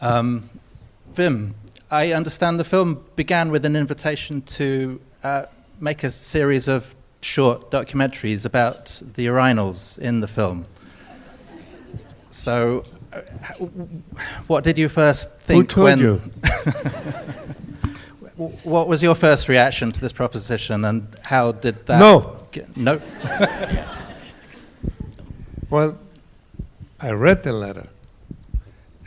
Wim, I understand the film began with an invitation to make a series of short documentaries about the urinals in the film. So, what did you first think? Who told you? What was your first reaction to this proposition, and how did that... No? Well, I read the letter,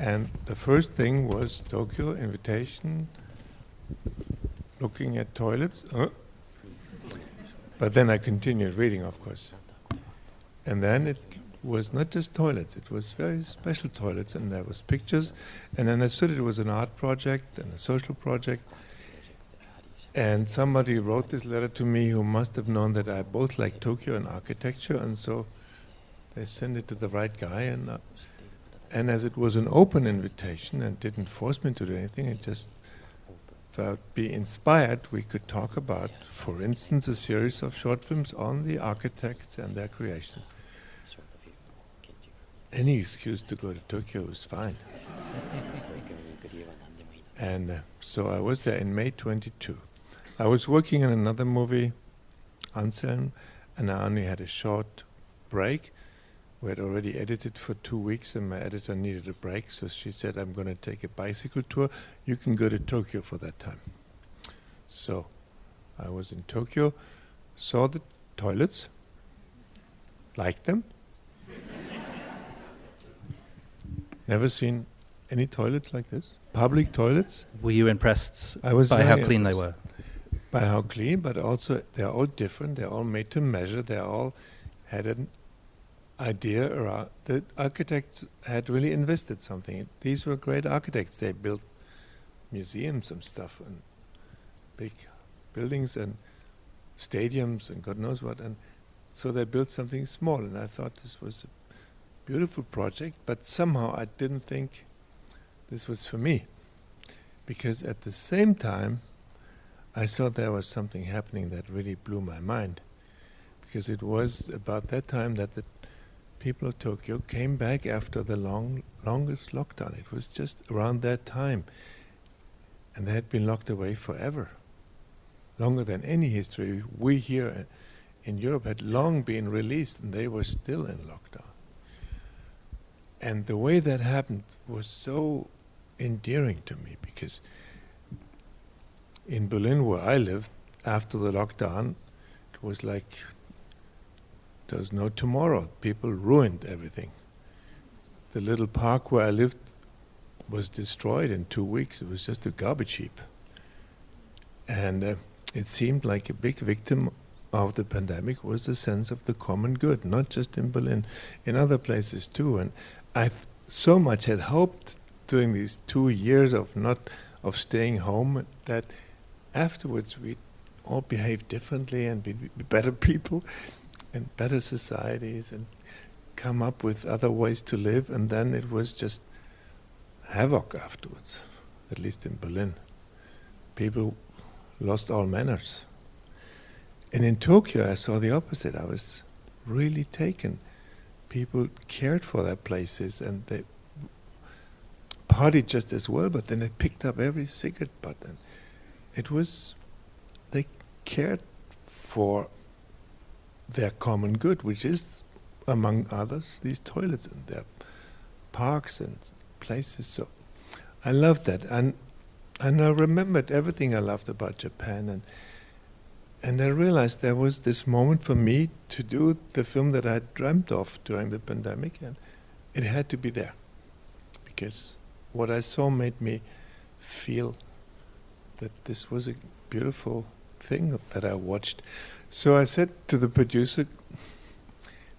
and the first thing was Tokyo, invitation, looking at toilets. But then I continued reading, of course. And then it was not just toilets, it was very special toilets, and there was pictures, and I understood it was an art project and a social project. And somebody wrote this letter to me who must have known that I both like Tokyo and architecture, and so they sent it to the right guy. And as it was an open invitation and didn't force me to do anything, it just felt be inspired, we could talk about, for instance, a series of short films on the architects and their creations. Any excuse to go to Tokyo is fine. And so I was there in May 22. I was working on another movie, Anselm, and I only had a short break. We had already edited for 2 weeks, and my editor needed a break, so she said, I'm going to take a bicycle tour. You can go to Tokyo for that time. So I was in Tokyo, saw the toilets, liked them. Never seen any toilets like this, public toilets. Were you impressed I was by how very clean they impressed. were? By how clean, but also they're all different. They're all made to measure. They all had an idea around. The architects had really invested something. These were great architects. They built museums and stuff, and big buildings and stadiums and God knows what. And so they built something small. And I thought this was a beautiful project, but somehow I didn't think this was for me, because at the same time I saw there was something happening that really blew my mind, because it was about that time that the people of Tokyo came back after the longest lockdown. It was just around that time, and they had been locked away forever, longer than any history. We here in Europe had long been released, and they were still in lockdown. And the way that happened was so endearing to me, because in Berlin, where I lived, after the lockdown, it was like there was no tomorrow. People ruined everything. The little park where I lived was destroyed in 2 weeks. It was just a garbage heap. And it seemed like a big victim of the pandemic was the sense of the common good, not just in Berlin, in other places too. And I so much had hoped during these 2 years of staying home that afterwards we'd all behave differently and be better people and better societies and come up with other ways to live, and then it was just havoc afterwards, at least in Berlin. People lost all manners. And in Tokyo I saw the opposite. I was really taken. People cared for their places, and they partied just as well, but then they picked up every cigarette butt. And it was, they cared for their common good, which is, among others, these toilets and their parks and places. So I loved that, and I remembered everything I loved about Japan, and I realized there was this moment for me to do the film that I had dreamt of during the pandemic, and it had to be there, because what I saw made me feel that this was a beautiful thing that I watched. So I said to the producer,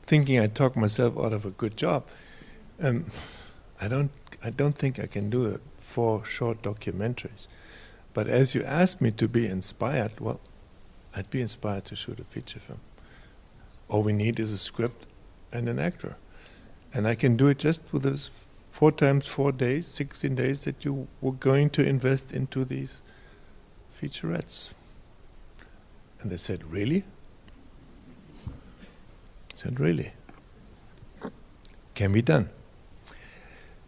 thinking I talked myself out of a good job, I don't think I can do 4 short documentaries. But as you asked me to be inspired, well, I'd be inspired to shoot a feature film. All we need is a script and an actor. And I can do it just with those 4 times 4 days, 16 days that you were going to invest into these featurettes. And they said, really? I said, really? Can be done.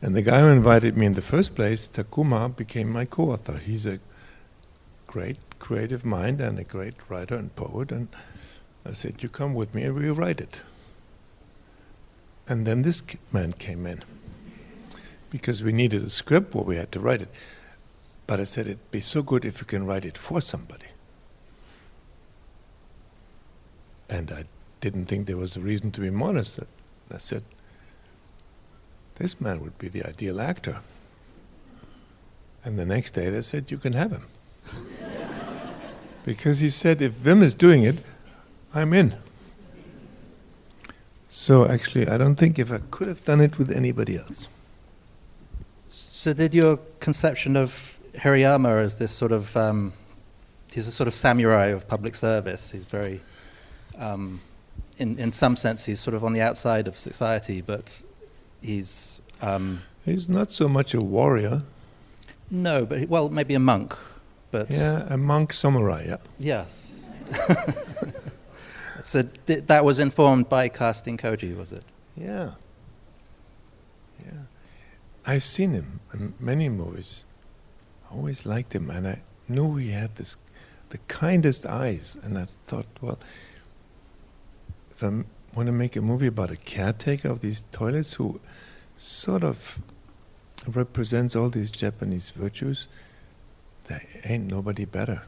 And the guy who invited me in the first place, Takuma, became my co-author. He's a great creative mind and a great writer and poet. And I said, you come with me and we'll write it. And then this man came in. Because we needed a script, well, we had to write it. But I said, it'd be so good if you can write it for somebody. And I didn't think there was a reason to be modest. I said, this man would be the ideal actor. And the next day they said, you can have him. Because he said, if Wim is doing it, I'm in. So actually, I don't think if I could have done it with anybody else. So did your conception of Hirayama as this sort of, he's a sort of samurai of public service. He's very, in some sense, he's sort of on the outside of society, but he's... he's not so much a warrior. No, but, well, maybe a monk, but... Yeah, a monk samurai, yeah. Yes. So that was informed by casting Kôji, was it? Yeah. Yeah. I've seen him in many movies. I always liked him, and I knew he had the kindest eyes. And I thought, well, if I want to make a movie about a caretaker of these toilets who sort of represents all these Japanese virtues, there ain't nobody better.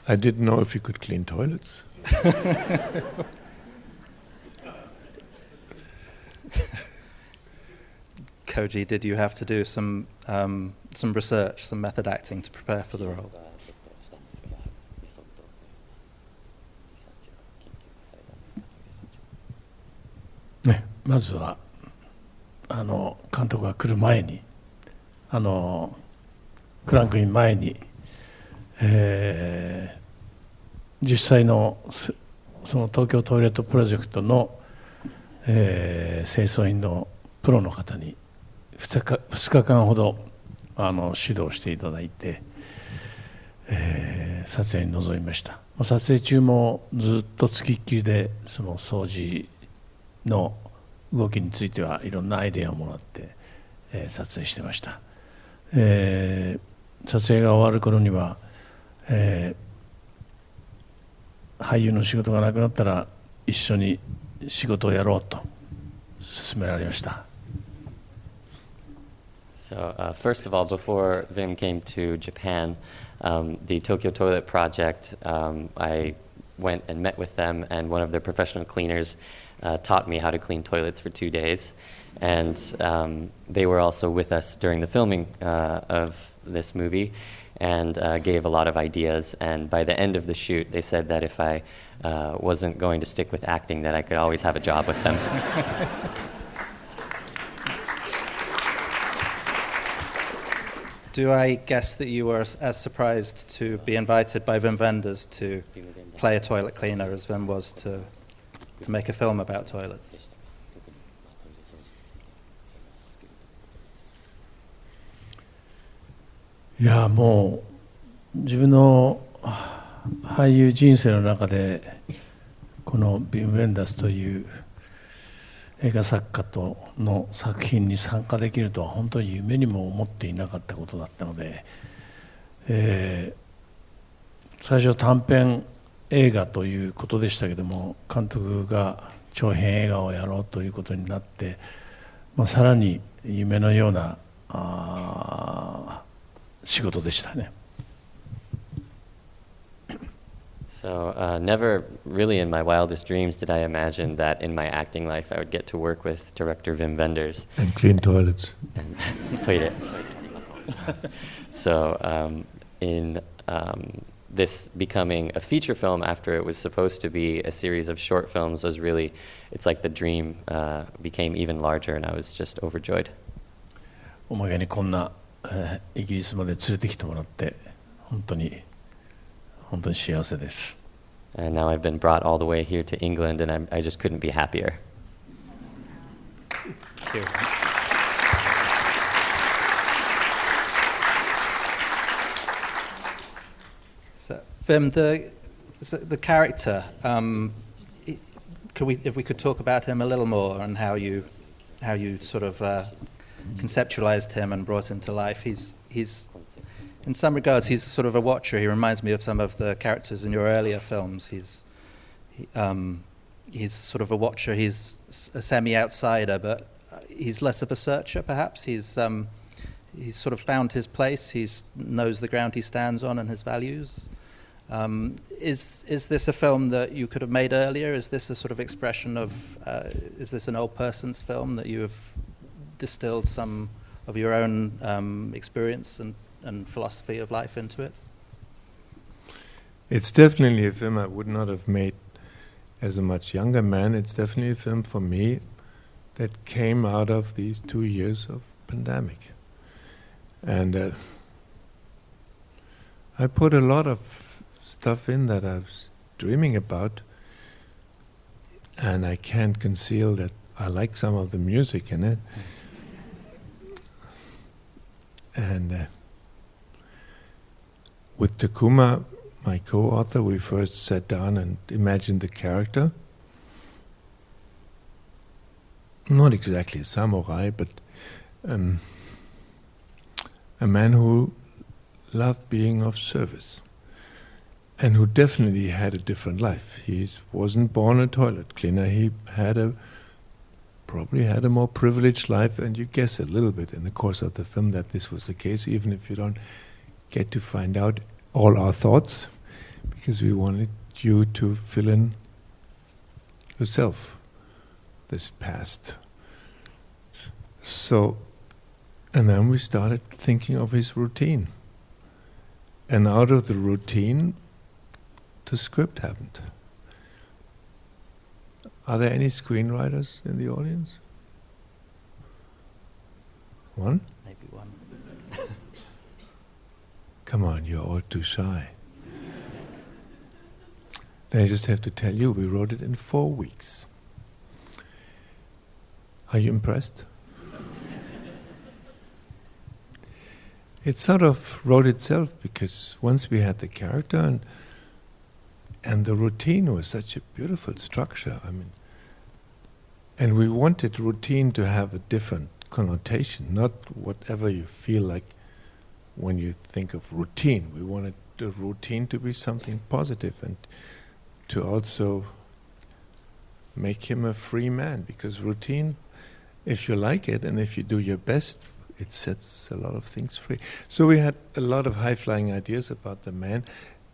I didn't know if you could clean toilets. Kôji, did you have to do some research, some method acting to prepare for the role? ね、まずは監督が来る前にクランクイン前に、実際のその東京トイレットプロジェクトの、清掃員のプロの方に2日間ほど指導していただいて、撮影に臨みました。撮影中もずっとつきっきりでその掃除の動きについてはいろんなアイデアをもらって、撮影してました。撮影が終わる頃には、俳優の仕事がなくなったら一緒に仕事をやろうと勧められました。So first of all, before Wim came to Japan, the Tokyo Toilet Project, I went and met with them, and one of their professional cleaners taught me how to clean toilets for 2 days. And they were also with us during the filming of this movie and gave a lot of ideas. And by the end of the shoot, they said that if I wasn't going to stick with acting, that I could always have a job with them. Do I guess that you were as surprised to be invited by Wim Wenders to play a toilet cleaner as Wim was to make a film about toilets? いや、もう自分の俳優人生の中でこのビン・ウェンダースという映画作家との作品に参加できるとは本当に夢にも思っていなかったことだったので、最初短編映画ということでしたけども、監督が長編映画をやろうということになって、さらに夢のような仕事でしたね。So never really in my wildest dreams did I imagine that in my acting life I would get to work with director Wim Wenders. And clean toilets. And toilet. So in this becoming a feature film after it was supposed to be a series of short films was really, it's like the dream became even larger and I was just overjoyed. おまけにこんなイギリスまで連れてきてもらって本当に幸せです。And now I've been brought all the way here to England, and I just couldn't be happier. Thank you. Vim, the character, if we could talk about him a little more and how you sort of conceptualized him and brought him to life. He's in some regards he's sort of a watcher. He reminds me of some of the characters in your earlier films. He's sort of a watcher. He's a semi-outsider, but he's less of a searcher. Perhaps he's sort of found his place. He knows the ground he stands on and his values. Is this a film that you could have made earlier? Is this a sort of expression of, is this an old person's film that you have distilled some of your own experience and philosophy of life into it? It's definitely a film I would not have made as a much younger man. It's definitely a film for me that came out of these 2 years of pandemic. And I put a lot of stuff in that I was dreaming about, and I can't conceal that I like some of the music in it. And with Takuma, my co-author, we first sat down and imagined the character. Not exactly a samurai, but a man who loved being of service and who definitely had a different life. He wasn't born a toilet cleaner. He probably had a more privileged life, and you guess a little bit in the course of the film that this was the case, even if you don't get to find out all our thoughts, because we wanted you to fill in yourself this past. So, and then we started thinking of his routine. And out of the routine, the script happened. Are there any screenwriters in the audience? One? Maybe one. Come on, you're all too shy. Then I just have to tell you, we wrote it in 4 weeks. Are you impressed? It sort of wrote itself, because once we had the character and the routine was such a beautiful structure, and we wanted routine to have a different connotation, not whatever you feel like when you think of routine. We wanted the routine to be something positive and to also make him a free man, because routine, if you like it and if you do your best, it sets a lot of things free. So we had a lot of high-flying ideas about the man,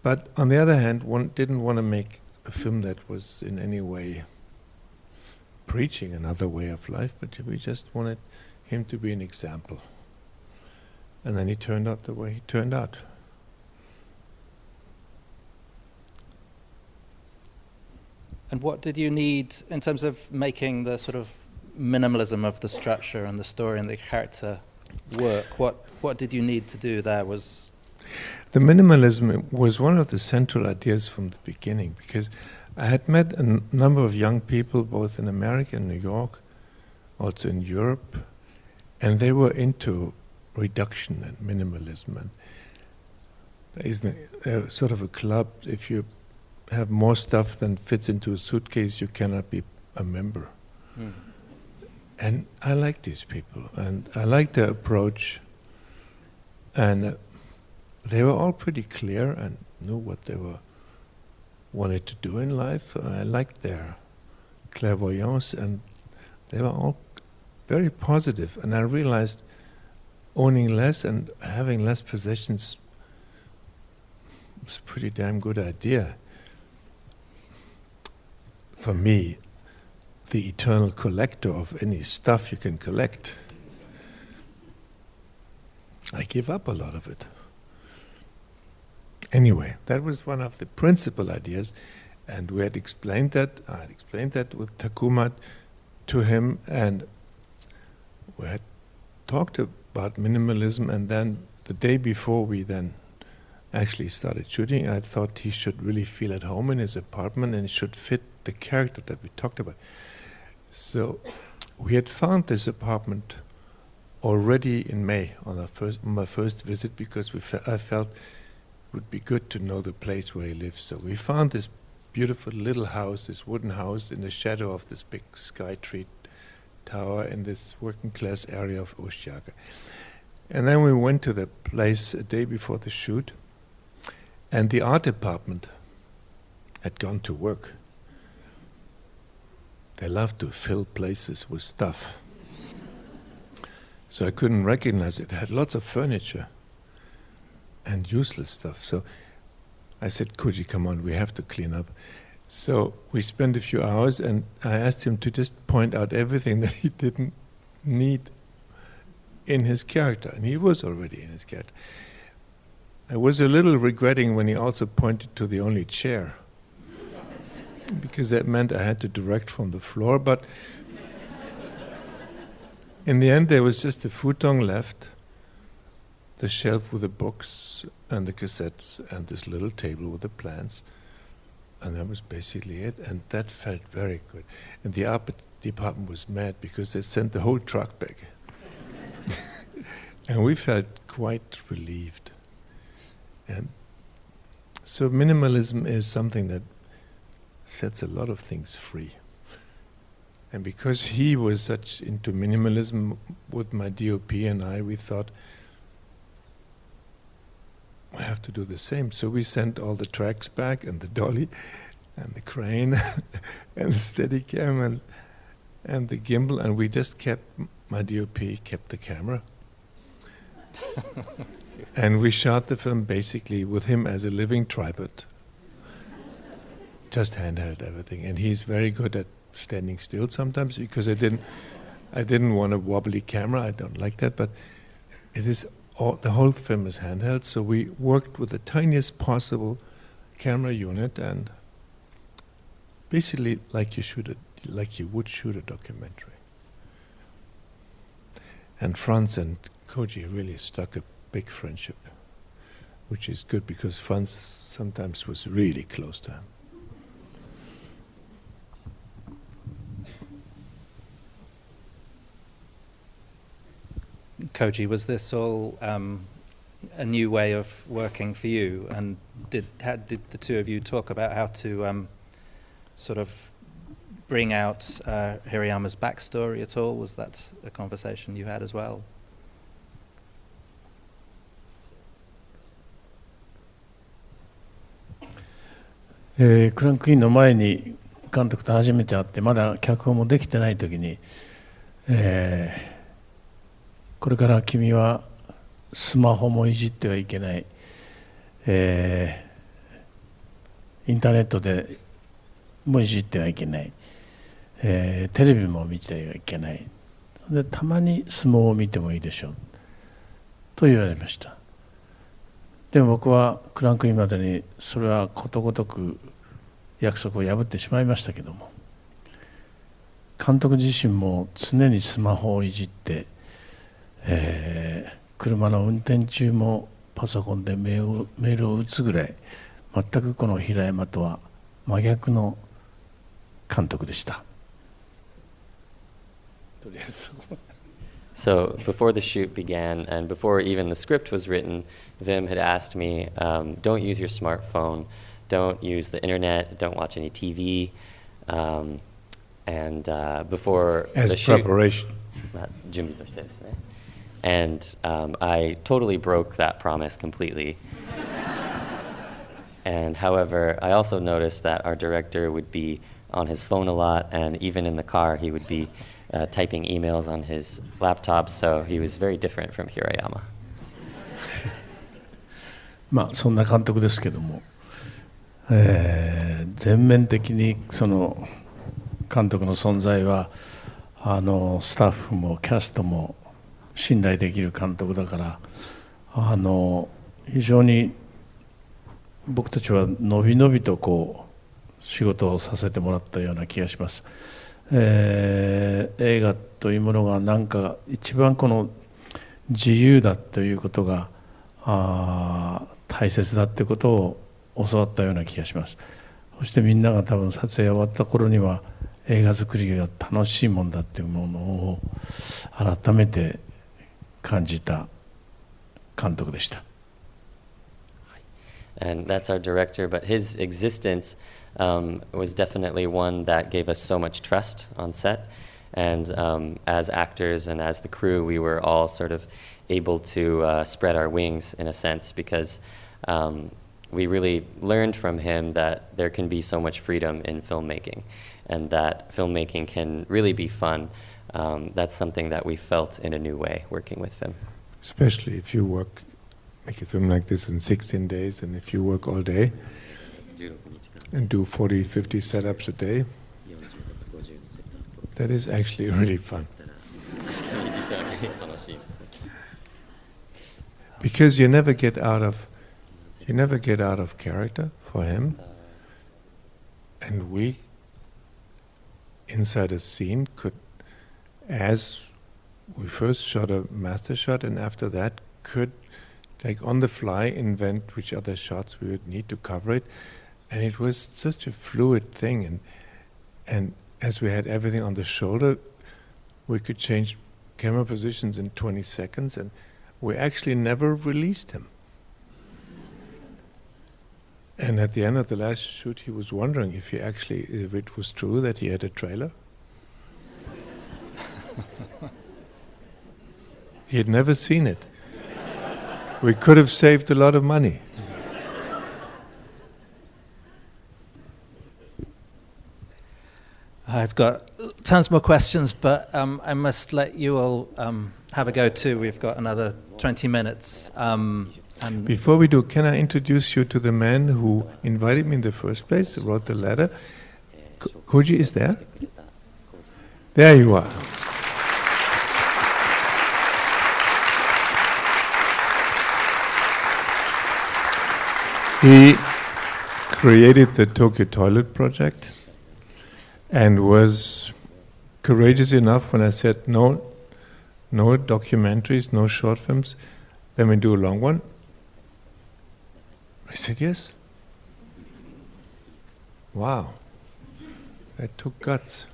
but on the other hand, one didn't want to make a film that was in any way preaching another way of life, but we just wanted him to be an example. And then he turned out the way he turned out. And what did you need in terms of making the sort of minimalism of the structure and the story and the character work? What did you need to do there? The minimalism was one of the central ideas from the beginning, because I had met a number of young people, both in America and New York, also in Europe, and they were into reduction and minimalism. And there isn't sort of a club, if you have more stuff than fits into a suitcase, you cannot be a member. Mm. And I like these people, and I like their approach, and they were all pretty clear and knew what they wanted to do in life. I liked their clairvoyance, and they were all very positive. And I realized owning less and having less possessions was a pretty damn good idea. For me, the eternal collector of any stuff you can collect, I give up a lot of it. Anyway, that was one of the principal ideas, and we had explained that. I had explained that with Takuma to him, and we had talked about minimalism, and then the day before we then actually started shooting, I thought he should really feel at home in his apartment and it should fit the character that we talked about. So we had found this apartment already in May on my first visit, because I felt would be good to know the place where he lives. So we found this beautiful little house, this wooden house in the shadow of this big sky tree tower in this working class area of Osaka. And then we went to the place a day before the shoot, and the art department had gone to work. They love to fill places with stuff. So I couldn't recognize it. It had lots of furniture and useless stuff. So I said, Kôji, come on, we have to clean up. So we spent a few hours, and I asked him to just point out everything that he didn't need in his character, and he was already in his character. I was a little regretting when he also pointed to the only chair, because that meant I had to direct from the floor, but in the end there was just the futon left, the shelf with the books and the cassettes, and this little table with the plants, and that was basically it, and that felt very good. And the art department was mad because they sent the whole truck back. And we felt quite relieved. And so minimalism is something that sets a lot of things free. And because he was such into minimalism with my DOP and I, we thought, I have to do the same. So we sent all the tracks back, and the dolly, and the crane, and the Steadicam, and the gimbal, and we just kept, my DOP kept the camera. And we shot the film basically with him as a living tripod. Just handheld everything. And he's very good at standing still sometimes, because I didn't want a wobbly camera. I don't like that, but it is the whole film is handheld, so we worked with the tiniest possible camera unit, and basically like you would shoot a documentary. And Franz and Kôji really stuck a big friendship, which is good because Franz sometimes was really close to him. Kôji, was this all a new way of working for you? And did the two of you talk about how to sort of bring out Hirayama's backstory at all? Was that a conversation you had as well?クランクインの前に監督と初めて会って、まだ脚本もできてない時に、これから君はスマホもいじってはいけない、インターネットでもいじってはいけない、テレビも見てはいけないで、たまに相撲を見てもいいでしょうと言われました。でも僕はクランクインまでにそれはことごとく約束を破ってしまいましたけども、監督自身も常にスマホをいじって、車の運転中もパソコンでメールを打つぐらい、全くこの平山とは真逆の監督でした。とりあえずSo before the shoot began, and before even the script was written, Wim had asked me, don't use your smartphone, don't use the internet, don't watch any TV. And before as the shoot... preparation. And I totally broke that promise completely. And however, I also noticed that our director would be on his phone a lot, and even in the car he would be typing emails on his laptop, so he was very different from Hirayama. まあそんな監督ですけども、全面的にその監督の存在はスタッフもキャストも信頼できる監督だから、非常に僕たちはのびのびとこう仕事をさせてもらったような気がします。映画というものがなんか一番この自由だということが大切だということを教わったような気がします。そしてみんなが多分撮影終わった頃には映画作りが楽しいもんだというものを改めて感じた監督でした。and that's our director. But his existence was definitely one that gave us so much trust on set. And as actors and as the crew, we were all sort of able to spread our wings in a sense, because we really learned from him that there can be so much freedom in filmmaking, and that filmmaking can really be fun. That's something that we felt in a new way working with him. Especially if you make a film like this in 16 days, and if you work all day and do 40, 50 setups a day, that is actually really fun. Because you never get out of character for him, and we inside a scene could, as we first shot a master shot, and after that could, like on the fly, invent which other shots we would need to cover it, and it was such a fluid thing, and as we had everything on the shoulder, we could change camera positions in 20 seconds, and we actually never released him. And at the end of the last shoot, he was wondering if it was true that he had a trailer. He had never seen it. We could have saved a lot of money. I've got tons more questions, but I must let you all have a go too. We've got another 20 minutes. And before we do, can I introduce you to the man who invited me in the first place, who wrote the letter? Kôji is there? There you are. He created the Tokyo Toilet Project and was courageous enough when I said no documentaries, no short films, let me do a long one. I said yes. Wow, that took guts.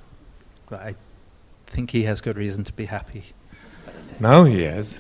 but I think he has good reason to be happy. Now he has.